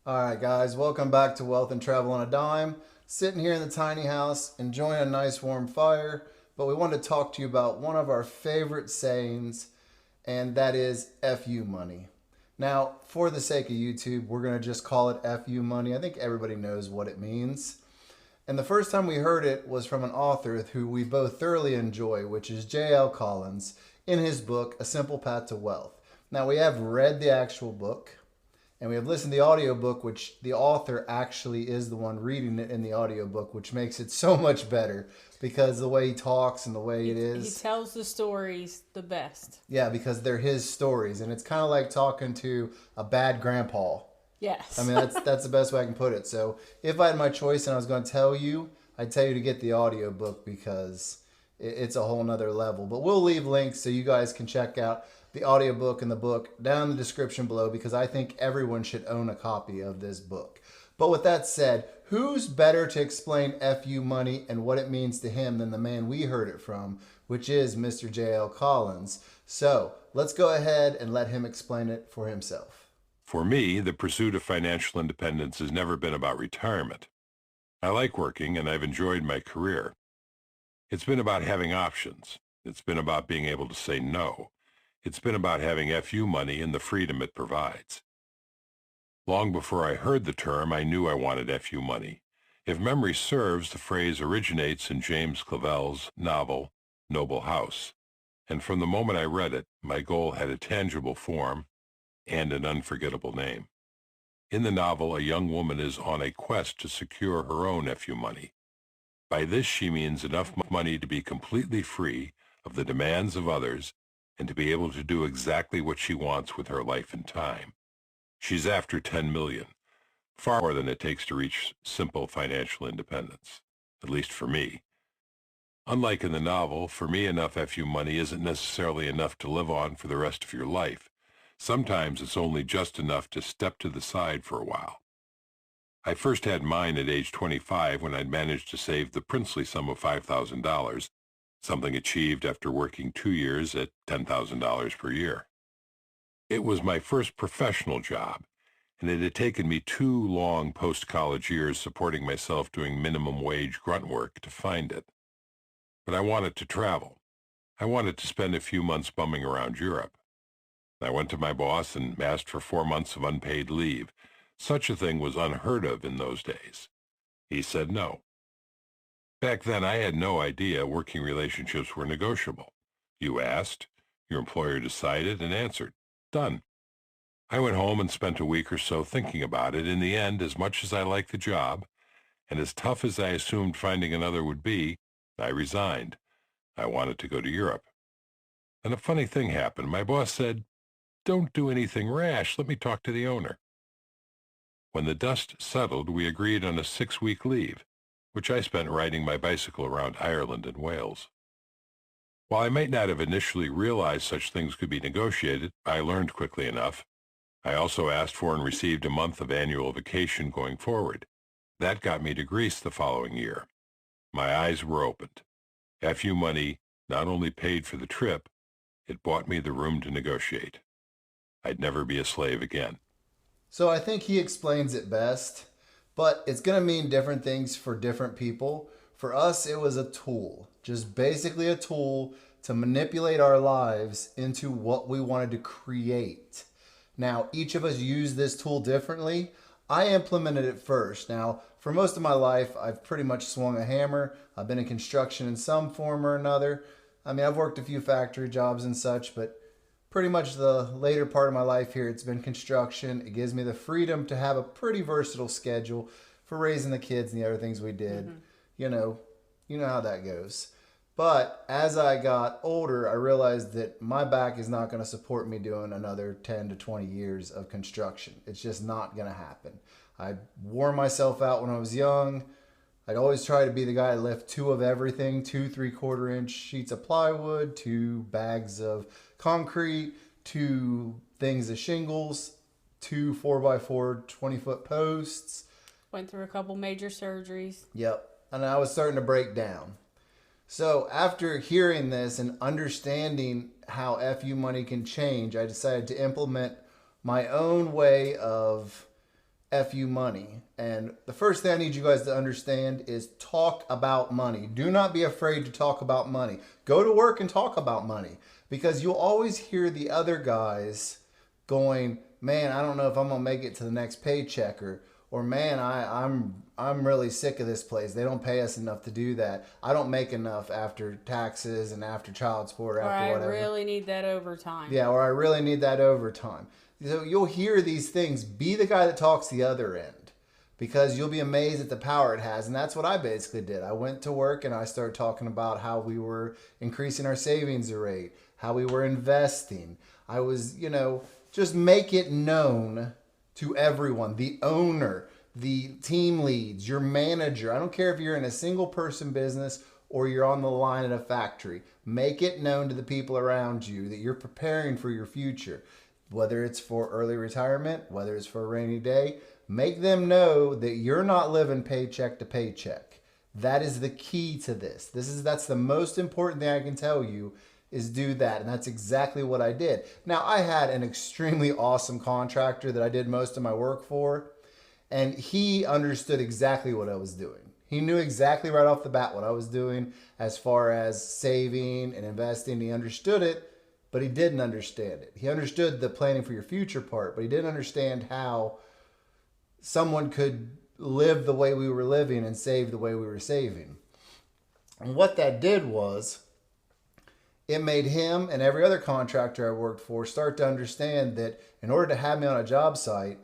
All right, guys, welcome back to Wealth and Travel on a Dime. Sitting here in the tiny house, enjoying a nice warm fire, but we want to talk to you about one of our favorite sayings, and that is FU money. Now, for the sake of YouTube, we're going to just call it FU money. I think everybody knows what it means. And the first time we heard it was from an author who we both thoroughly enjoy, which is J.L. Collins, in his book, A Simple Path to Wealth. Now, we have read the actual book, and we have listened to the audiobook, which the author actually is the one reading it in the audiobook, which makes it so much better because the way he talks and the way it He is. tells the stories the best. Yeah, because they're his stories, and it's kind of like talking to a bad grandpa. I Yes. mean, that's the best way I can put it. So if I had my choice and I was going to tell you, I'd tell you to get the audiobook because it's a whole nother level. But we'll leave links so you guys can check out the audiobook and the book down in the description below because I think everyone should own a copy of this book. But with that said, who's better to explain FU money and what it means to him than the man we heard it from, which is Mr. J.L. Collins. So let's go ahead and let him explain it for himself. For me, the pursuit of financial independence has never been about retirement. I like working and I've enjoyed my career. It's been about having options. It's been about being able to say no. It's been about having FU money and the freedom it provides. Long before I heard the term, I knew I wanted FU money. If memory serves, the phrase originates in James Clavell's novel, Noble House. And from the moment I read it, my goal had a tangible form and an unforgettable name. In the novel, a young woman is on a quest to secure her own FU money. By this, she means enough money to be completely free of the demands of others and to be able to do exactly what she wants with her life and time. She's after 10 million, far more than it takes to reach simple financial independence, at least for me. Unlike in the novel, for me enough FU money isn't necessarily enough to live on for the rest of your life. Sometimes it's only just enough to step to the side for a while. I first had mine at age 25 when I'd managed to save the princely sum of $5,000, something achieved after working 2 years at $10,000 per year. It was my first professional job, and it had taken me 2 long post-college years supporting myself doing minimum wage grunt work to find it. But I wanted to travel. I wanted to spend a few months bumming around Europe. I went to my boss and asked for 4 months of unpaid leave. Such a thing was unheard of in those days. He said no. Back then, I had no idea working relationships were negotiable. You asked, your employer decided and answered. Done. I went home and spent a week or so thinking about it. In the end, as much as I liked the job, and as tough as I assumed finding another would be, I resigned. I wanted to go to Europe. And a funny thing happened. My boss said, "Don't do anything rash. Let me talk to the owner." When the dust settled, we agreed on a 6-week leave, which I spent riding my bicycle around Ireland and Wales. While I might not have initially realized such things could be negotiated, I learned quickly enough. I also asked for and received a month of annual vacation going forward. That got me to Greece the following year. My eyes were opened. FU money not only paid for the trip, it bought me the room to negotiate. I'd never be a slave again. So I think he explains it best, but it's going to mean different things for different people. For us, it was a tool, just basically a tool to manipulate our lives into what we wanted to create. Now, each of us use this tool differently. I implemented it first. Now, for most of my life, I've pretty much swung a hammer. I've been in construction in some form or another. I mean, I've worked a few factory jobs and such, but pretty much the later part of my life here, it's been construction. It gives me the freedom to have a pretty versatile schedule for raising the kids and the other things we did. Mm-hmm. You know, you know how that goes. But as I got older, I realized that my back is not going to support me doing another 10 to 20 years of construction. It's just not going to happen. I wore myself out when I was young. I'd always try to be the guy to lift two of everything, two 3/4 inch sheets of plywood, two bags of concrete, two things of shingles, two 4x4 20-foot posts. Went through a couple major surgeries. Yep. And I was starting to break down. So after hearing this and understanding how FU money can change, I decided to implement my own way of FU money. And the first thing I need you guys to understand is talk about money. Do not be afraid to talk about money. Go to work and talk about money, because you'll always hear the other guys going, man, I don't know if I'm gonna make it to the next paycheck, or man, I'm really sick of this place. They don't pay us enough to do that. I don't make enough after taxes and after child support, Or after I whatever. really need that overtime. Yeah, or I really need that overtime. So you'll hear these things. Be the guy that talks the other end, because you'll be amazed at the power it has. And that's what I basically did. I went to work and I started talking about how we were increasing our savings rate, how we were investing. I was, just make it known to everyone, the owner, the team leads, your manager. I don't care if you're in a single person business or you're on the line at a factory. Make it known to the people around you that you're preparing for your future. Whether it's for early retirement, whether it's for a rainy day, make them know that you're not living paycheck to paycheck. That is the key to this. That's the most important thing I can tell you, is do that. And that's exactly what I did. Now, I had an extremely awesome contractor that I did most of my work for, and he understood exactly what I was doing. He knew exactly right off the bat what I was doing as far as saving and investing. He understood it, but he didn't understand it. He understood the planning for your future part, but he didn't understand how someone could live the way we were living and save the way we were saving. And what that did was, it made him and every other contractor I worked for start to understand that in order to have me on a job site,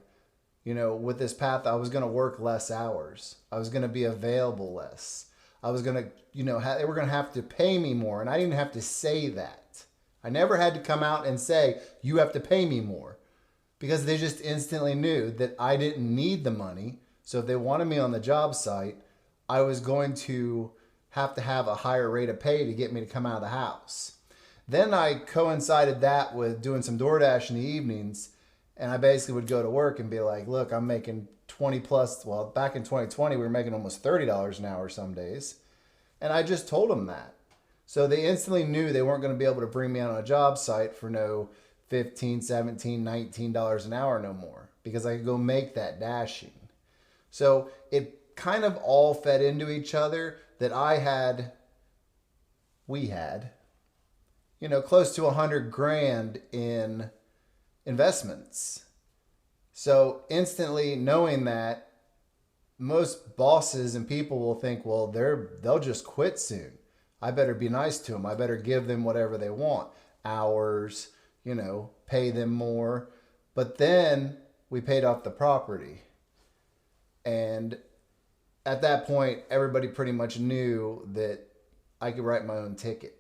with this path, I was going to work less hours. I was going to be available less. I was going to, they were going to have to pay me more. And I didn't have to say that. I never had to come out and say, you have to pay me more, because they just instantly knew that I didn't need the money. So if they wanted me on the job site, I was going to have a higher rate of pay to get me to come out of the house. Then I coincided that with doing some DoorDash in the evenings, and I basically would go to work and be like, look, I'm making 20 plus. Well, back in 2020, we were making almost $30 an hour some days. And I just told them that. So they instantly knew they weren't going to be able to bring me on a job site for no $15, $17, $19 an hour no more, because I could go make that dashing. So it kind of all fed into each other, that we had, close to $100,000 in investments. So instantly knowing that, most bosses and people will think, well, they'll just quit soon. I better be nice to them. I better give them whatever they want. Hours, pay them more. But then we paid off the property. And at that point, everybody pretty much knew that I could write my own ticket.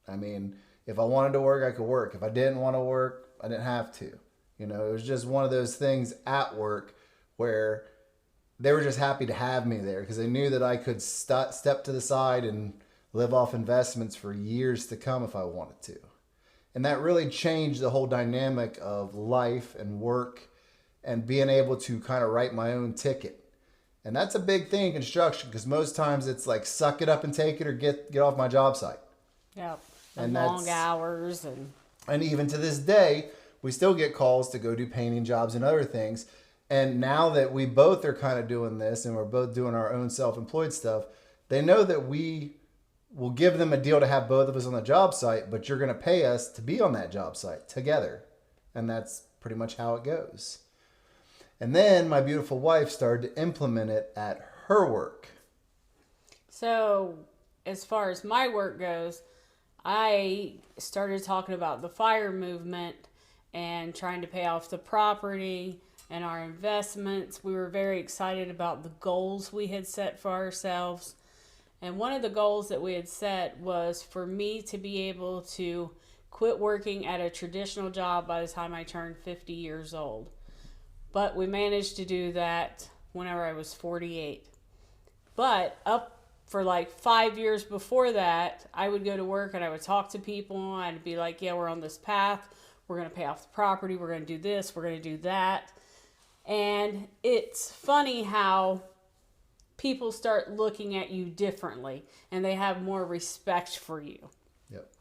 I mean, if I wanted to work, I could work. If I didn't want to work, I didn't have to. It was just one of those things at work where they were just happy to have me there, because they knew that I could step to the side and live off investments for years to come if I wanted to. And that really changed the whole dynamic of life and work, and being able to kind of write my own ticket. And that's a big thing in construction, because most times it's like, suck it up and take it, or get off my job site. Yep. And long hours. And even to this day, we still get calls to go do painting jobs and other things. And now that we both are kind of doing this, and we're both doing our own self-employed stuff, they know that we will give them a deal to have both of us on the job site, but you're going to pay us to be on that job site together. And that's pretty much how it goes. And then my beautiful wife started to implement it at her work. So as far as my work goes, I started talking about the fire movement and trying to pay off the property and our investments. We were very excited about the goals we had set for ourselves. And one of the goals that we had set was for me to be able to quit working at a traditional job by the time I turned 50 years old. But we managed to do that whenever I was 48. But up for like 5 years before that, I would go to work and I would talk to people. I'd be like, yeah, we're on this path. We're going to pay off the property. We're going to do this. We're going to do that. And it's funny how people start looking at you differently, and they have more respect for you. Yep.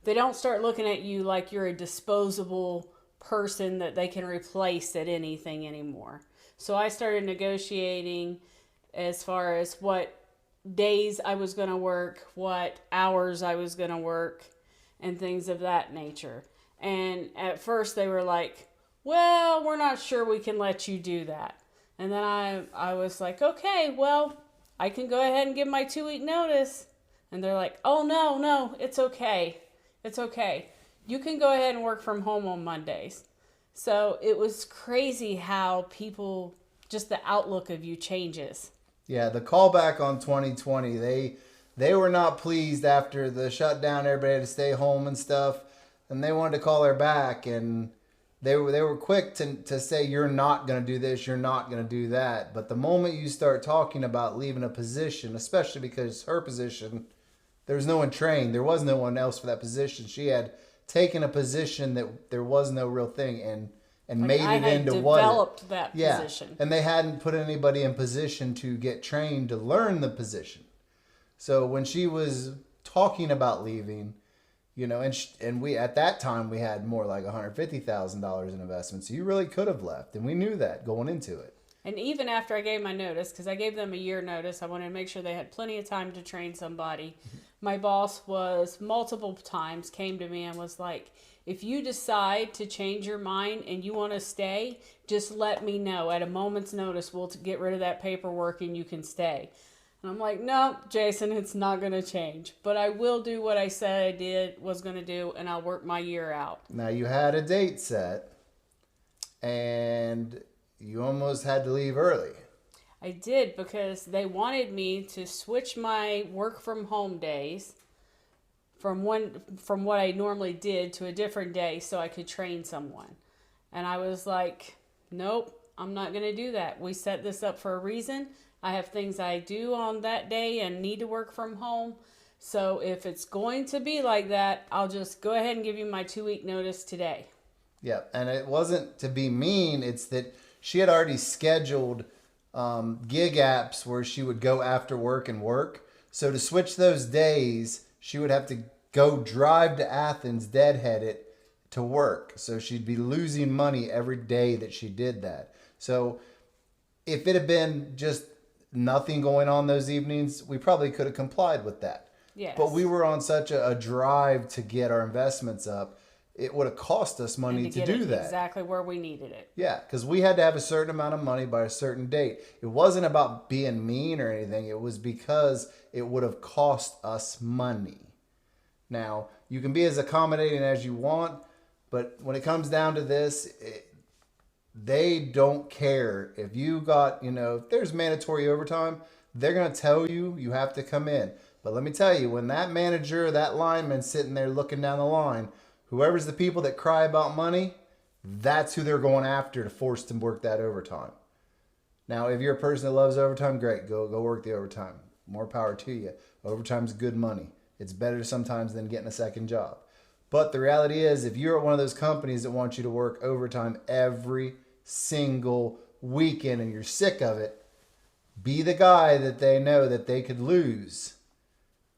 They don't start looking at you like you're a disposable person that they can replace at anything anymore. So I started negotiating as far as what days I was going to work, what hours I was going to work, and things of that nature. And at first they were like, well, we're not sure we can let you do that. And then I was like, okay, well, I can go ahead and give my 2-week notice. And they're like, oh, no, it's okay. It's okay. You can go ahead and work from home on Mondays. So it was crazy how people, just the outlook of you changes. Yeah, the callback on 2020, they were not pleased after the shutdown. Everybody had to stay home and stuff, and they wanted to call her back, and they were quick to say, you're not going to do this, you're not going to do that. But the moment you start talking about leaving a position, especially because her position, there was no one trained, there was no one else for that position. She had taken a position that there was no real thing, and Like made I it had into what developed that position. and they hadn't put anybody in position to get trained to learn the position. So when she was talking about leaving, and we at that time we had more like $150,000 in investments, so you really could have left, and we knew that going into it. And even after I gave my notice, because I gave them a year notice, I wanted to make sure they had plenty of time to train somebody. My boss was multiple times came to me and was like, if you decide to change your mind and you want to stay, just let me know. At a moment's notice, we'll get rid of that paperwork and you can stay. And I'm like, no, Jason, it's not going to change. But I will do what I said I was going to do, and I'll work my year out. Now, you had a date set, and you almost had to leave early. I did, because they wanted me to switch my work from home days from what I normally did to a different day so I could train someone. And I was like, nope, I'm not going to do that. We set this up for a reason. I have things I do on that day and need to work from home. So if it's going to be like that, I'll just go ahead and give you my 2-week notice today. Yeah, and it wasn't to be mean. It's that she had already scheduled gig apps where she would go after work and work. So to switch those days, she would have to go drive to Athens deadheaded to work. So she'd be losing money every day that she did that. So if it had been just nothing going on those evenings, we probably could have complied with that. Yes. But we were on such a drive to get our investments up, it would have cost us money and to get do it that. exactly where we needed it. Yeah, because we had to have a certain amount of money by a certain date. It wasn't about being mean or anything. It was because it would have cost us money. Now, you can be as accommodating as you want, but when it comes down to this, they don't care. If you got, if there's mandatory overtime, they're going to tell you you have to come in. But let me tell you, when that manager, that lineman's sitting there looking down the line, whoever's the people that cry about money, that's who they're going after to force them to work that overtime. Now, if you're a person that loves overtime, great. Go work the overtime. More power to you. Overtime's good money. It's better sometimes than getting a second job. But the reality is, if you're at one of those companies that want you to work overtime every single weekend and you're sick of it, be the guy that they know that they could lose.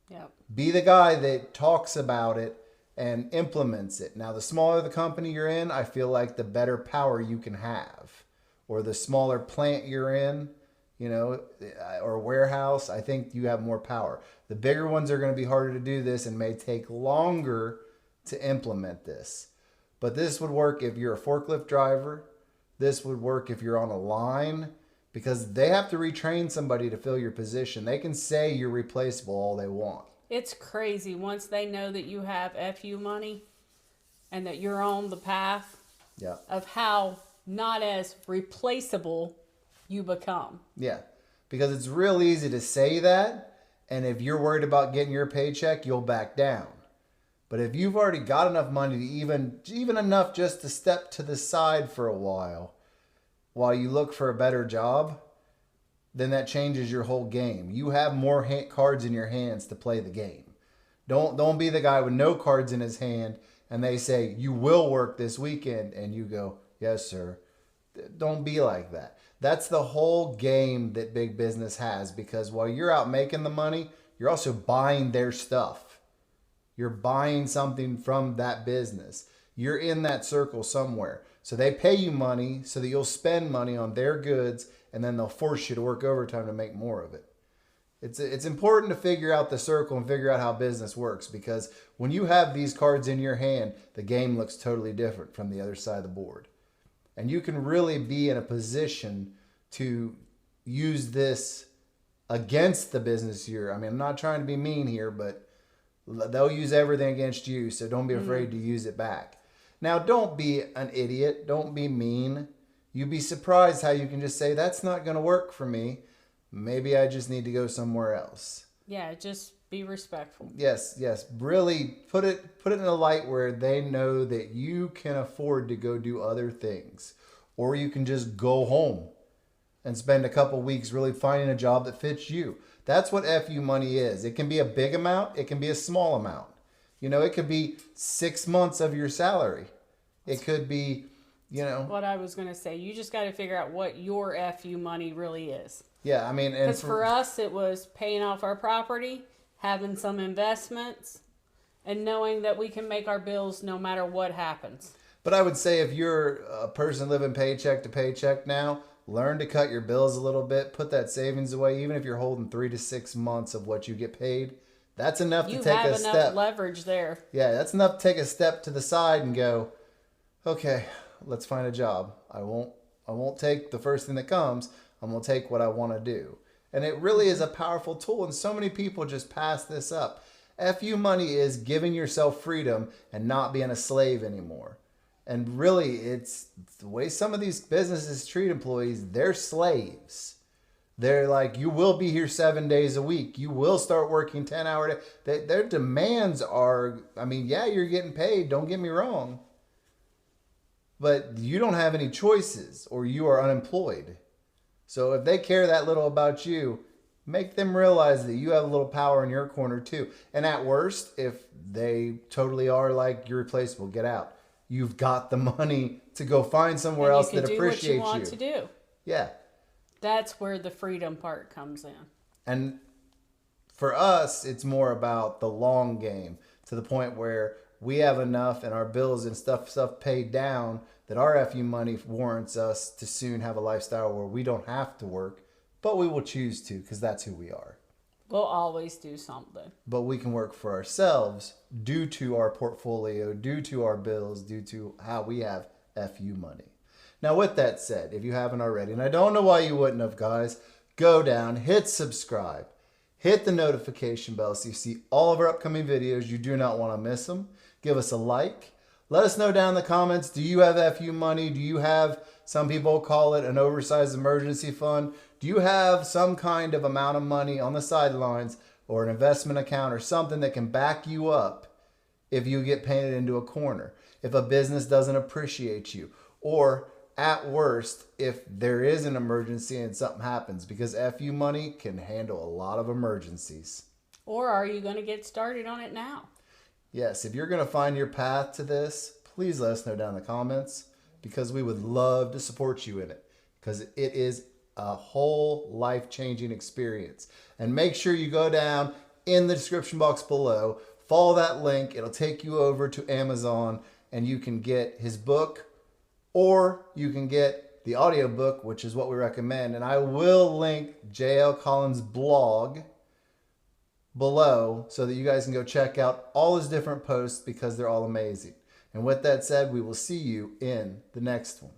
Yep. Be the guy that talks about it and implements it. Now, the smaller the company you're in, I feel like the better power you can have. Or the smaller plant you're in, or warehouse, I think you have more power. The bigger ones are going to be harder to do this and may take longer to implement this. But this would work if you're a forklift driver. This would work if you're on a line, because they have to retrain somebody to fill your position. They can say you're replaceable all they want. It's crazy once they know that you have FU money and that you're on the path of how not as replaceable you become. Yeah, because it's real easy to say that, and if you're worried about getting your paycheck, you'll back down. But if you've already got enough money to even enough just to step to the side for a while you look for a better job, then that changes your whole game. You have more cards in your hands to play the game. Don't be the guy with no cards in his hand and they say, you will work this weekend, and you go, yes, sir. Don't be like that. That's the whole game that big business has, because while you're out making the money, you're also buying their stuff. You're buying something from that business. you're in that circle somewhere. So they pay you money so that you'll spend money on their goods, and then they'll force you to work overtime to make more of it. It's important to figure out the circle and figure out how business works, because when you have these cards in your hand, the game looks totally different from the other side of the board. And you can really be in a position to use this against the business you're. I mean, I'm not trying to be mean here, but they'll use everything against you, so don't be afraid to use it back. Now, don't be an idiot. Don't be mean. You'd be surprised how you can just say, that's not going to work for me. Maybe I just need to go somewhere else. Yeah, just be respectful. Yes. Really put it in a light where they know that you can afford to go do other things. Or you can just go home and spend a couple weeks really finding a job that fits you. That's what FU money is. It can be a big amount. It can be a small amount. You know, it could be 6 months of your salary. It could be, you know. What I was going to say, you just got to figure out what your FU money really is. Yeah, I mean, and because for us, it was paying off our property, having some investments, and knowing that we can make our bills no matter what happens. But I would say if you're a person living paycheck to paycheck now, learn to cut your bills a little bit, put that savings away, even if you're holding 3 to 6 months of what you get paid. That's enough to take a step. You have enough leverage there. Yeah, that's enough to take a step to the side and go, okay, let's find a job. I won't take the first thing that comes. I'm going to take what I want to do. And it really is a powerful tool, and so many people just pass this up. FU money is giving yourself freedom and not being a slave anymore. And really, it's the way some of these businesses treat employees. They're slaves. They're like, you will be here 7 days a week. You will start working 10-hour days. Their demands are, I mean, yeah, you're getting paid. Don't get me wrong. But you don't have any choices, or you are unemployed. So if they care that little about you, make them realize that you have a little power in your corner too. And at worst, if they totally are like, you're replaceable, get out. You've got the money to go find somewhere else that appreciates you. You can do what you want to do. Yeah. That's where the freedom part comes in. And for us, it's more about the long game, to the point where we have enough and our bills and stuff paid down that our FU money warrants us to soon have a lifestyle where we don't have to work, but we will choose to, because that's who we are. We'll always do something. But we can work for ourselves due to our portfolio, due to our bills, due to how we have FU money. Now, with that said, if you haven't already, and I don't know why you wouldn't have, guys, go down, hit subscribe, hit the notification bell so you see all of our upcoming videos. You do not want to miss them. Give us a like. Let us know down in the comments, do you have FU money? Do you have, some people call it an oversized emergency fund? Do you have some kind of amount of money on the sidelines or an investment account or something that can back you up if you get painted into a corner, if a business doesn't appreciate you, or at worst, if there is an emergency and something happens, because FU money can handle a lot of emergencies. Or are you going to get started on it now? Yes, if you're going to find your path to this, please let us know down in the comments, because we would love to support you in it, because it is a whole life-changing experience. And make sure you go down in the description box below, follow that link. It'll take you over to Amazon, and you can get his book, or you can get the audiobook, which is what we recommend. And I will link J.L. Collins' blog below so that you guys can go check out all his different posts, because they're all amazing. And with that said, we will see you in the next one.